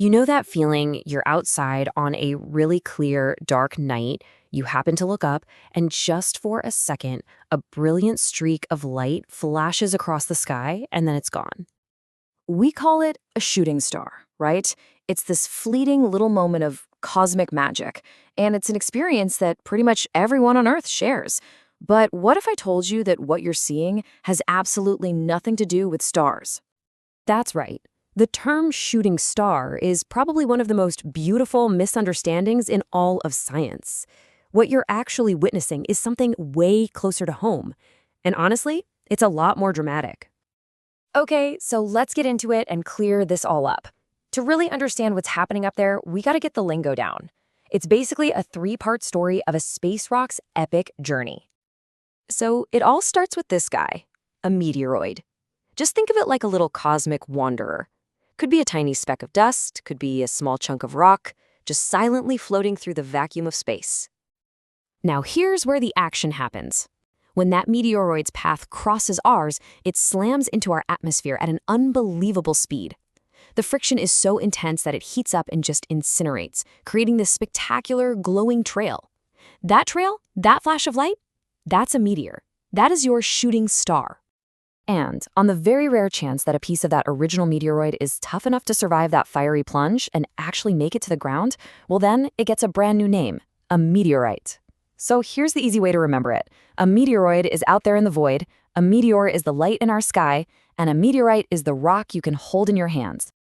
You know that feeling you're outside on a really clear, dark night, you happen to look up, and just for a second, a brilliant streak of light flashes across the sky, and then it's gone. We call it a shooting star, right? It's this fleeting little moment of cosmic magic, and it's an experience that pretty much everyone on Earth shares. But what if I told you that what you're seeing has absolutely nothing to do with stars? That's right. The term shooting star is probably one of the most beautiful misunderstandings in all of science. What you're actually witnessing is something way closer to home. And honestly, it's a lot more dramatic. Okay, so let's get into it and clear this all up. To really understand what's happening up there, we gotta get the lingo down. It's basically a three-part story of a space rock's epic journey. So it all starts with this guy, a meteoroid. Just think of it like a little cosmic wanderer. Could be a tiny speck of dust, could be a small chunk of rock, just silently floating through the vacuum of space. Now here's where the action happens. When that meteoroid's path crosses ours, it slams into our atmosphere at an unbelievable speed. The friction is so intense that it heats up and just incinerates, creating this spectacular, glowing trail. That trail, that flash of light, that's a meteor. That is your shooting star. And on the very rare chance that a piece of that original meteoroid is tough enough to survive that fiery plunge and actually make it to the ground, well then, it gets a brand new name, a meteorite. So here's the easy way to remember it. A meteoroid is out there in the void, a meteor is the light in our sky, and a meteorite is the rock you can hold in your hands.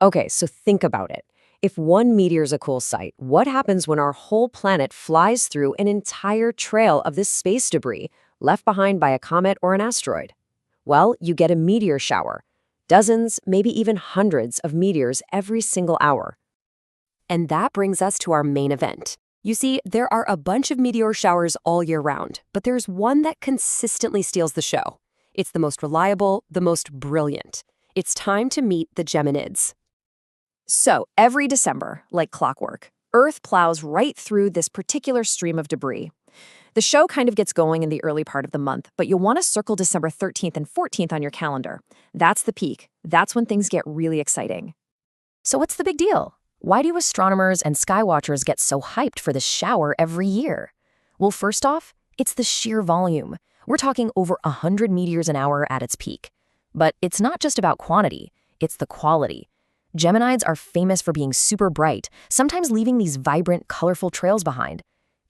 Okay, so think about it. If one meteor's a cool sight, what happens when our whole planet flies through an entire trail of this space debris left behind by a comet or an asteroid? Well, you get a meteor shower. Dozens, maybe even hundreds of meteors every single hour. And that brings us to our main event. You see, there are a bunch of meteor showers all year round, but there's one that consistently steals the show. It's the most reliable, the most brilliant. It's time to meet the Geminids. So every December, like clockwork, Earth plows right through this particular stream of debris. The show kind of gets going in the early part of the month, but you'll want to circle December 13th and 14th on your calendar. That's the peak. That's when things get really exciting. So what's the big deal? Why do astronomers and skywatchers get so hyped for this shower every year? Well, first off, it's the sheer volume. We're talking over 100 meteors an hour at its peak. But it's not just about quantity, it's the quality. Geminids are famous for being super bright, sometimes leaving these vibrant, colorful trails behind.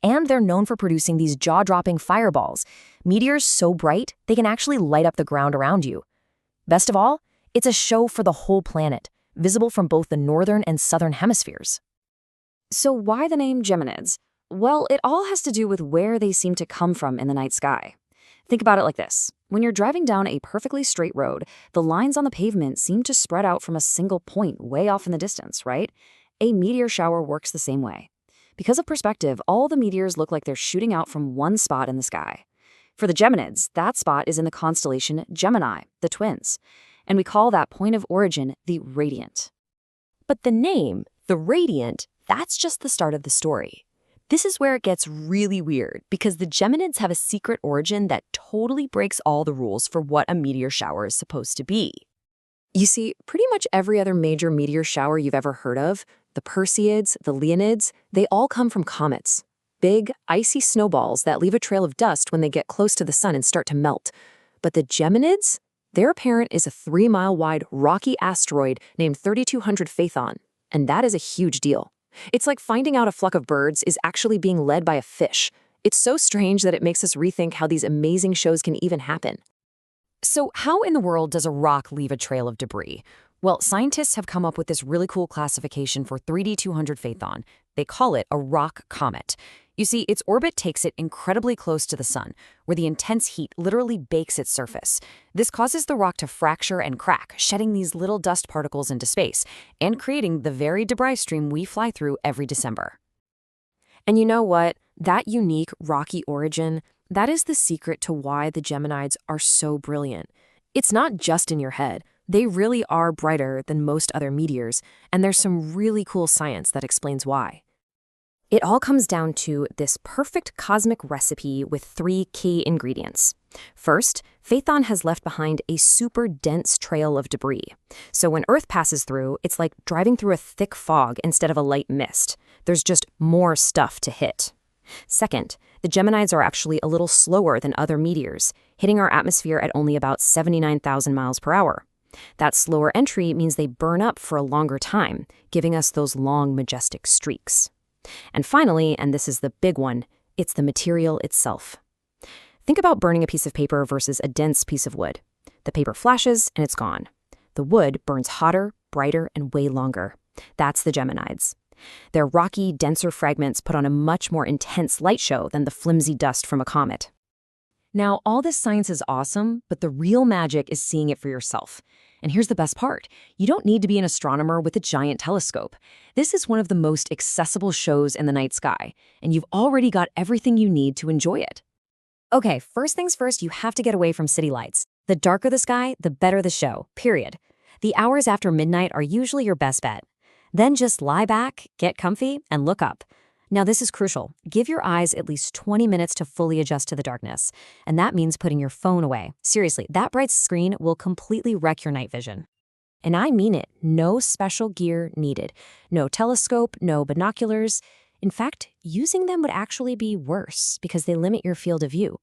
And they're known for producing these jaw-dropping fireballs, meteors so bright they can actually light up the ground around you. Best of all, it's a show for the whole planet, visible from both the northern and southern hemispheres. So why the name Geminids? Well, it all has to do with where they seem to come from in the night sky. Think about it like this. When you're driving down a perfectly straight road, the lines on the pavement seem to spread out from a single point way off in the distance, right? A meteor shower works the same way. Because of perspective, all the meteors look like they're shooting out from one spot in the sky. For the Geminids, that spot is in the constellation Gemini, the twins. And we call that point of origin the radiant. But the name, the radiant, that's just the start of the story. This is where it gets really weird, because the Geminids have a secret origin that totally breaks all the rules for what a meteor shower is supposed to be. You see, pretty much every other major meteor shower you've ever heard of, the Perseids, the Leonids, they all come from comets. Big, icy snowballs that leave a trail of dust when they get close to the sun and start to melt. But the Geminids? Their parent is a 3-mile-wide rocky asteroid named 3200 Phaethon, and that is a huge deal. It's like finding out a flock of birds is actually being led by a fish. It's so strange that it makes us rethink how these amazing shows can even happen. So how in the world does a rock leave a trail of debris? Well, scientists have come up with this really cool classification for 3D200 Phaethon. They call it a rock comet. You see, its orbit takes it incredibly close to the sun, where the intense heat literally bakes its surface. This causes the rock to fracture and crack, shedding these little dust particles into space, and creating the very debris stream we fly through every December. And you know what? That unique rocky origin, that is the secret to why the Geminids are so brilliant. It's not just in your head. They really are brighter than most other meteors, and there's some really cool science that explains why. It all comes down to this perfect cosmic recipe with 3 key ingredients. First, Phaethon has left behind a super dense trail of debris. So when Earth passes through, it's like driving through a thick fog instead of a light mist. There's just more stuff to hit. Second, the Geminids are actually a little slower than other meteors, hitting our atmosphere at only about 79,000 miles per hour. That slower entry means they burn up for a longer time, giving us those long, majestic streaks. And finally, and this is the big one, it's the material itself. Think about burning a piece of paper versus a dense piece of wood. The paper flashes and it's gone. The wood burns hotter, brighter, and way longer. That's the Geminids. They're rocky, denser fragments put on a much more intense light show than the flimsy dust from a comet. Now, all this science is awesome, but the real magic is seeing it for yourself. And here's the best part. You don't need to be an astronomer with a giant telescope. This is one of the most accessible shows in the night sky, and you've already got everything you need to enjoy it. Okay, first things first, you have to get away from city lights. The darker the sky, the better the show, period. The hours after midnight are usually your best bet. Then just lie back, get comfy, and look up. Now this is crucial. Give your eyes at least 20 minutes to fully adjust to the darkness. And that means putting your phone away. Seriously, that bright screen will completely wreck your night vision. And I mean it. No special gear needed. No telescope, no binoculars. In fact, using them would actually be worse because they limit your field of view.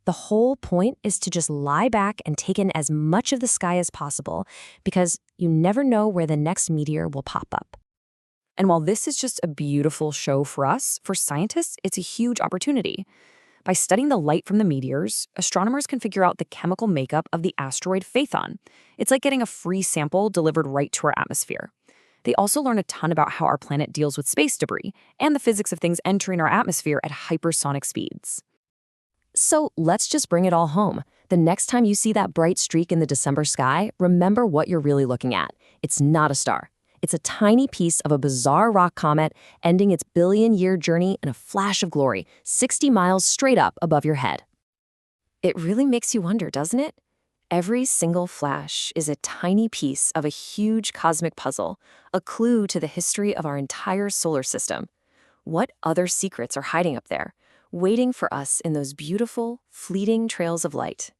The whole point is to just lie back and take in as much of the sky as possible because you never know where the next meteor will pop up. And while this is just a beautiful show for us, for scientists, it's a huge opportunity. By studying the light from the meteors, astronomers can figure out the chemical makeup of the asteroid Phaethon. It's like getting a free sample delivered right to our atmosphere. They also learn a ton about how our planet deals with space debris and the physics of things entering our atmosphere at hypersonic speeds. So let's just bring it all home. The next time you see that bright streak in the December sky, remember what you're really looking at. It's not a star. It's a tiny piece of a bizarre rock comet ending its billion-year journey in a flash of glory, 60 miles straight up above your head. It really makes you wonder, doesn't it? Every single flash is a tiny piece of a huge cosmic puzzle, a clue to the history of our entire solar system. What other secrets are hiding up there, waiting for us in those beautiful, fleeting trails of light?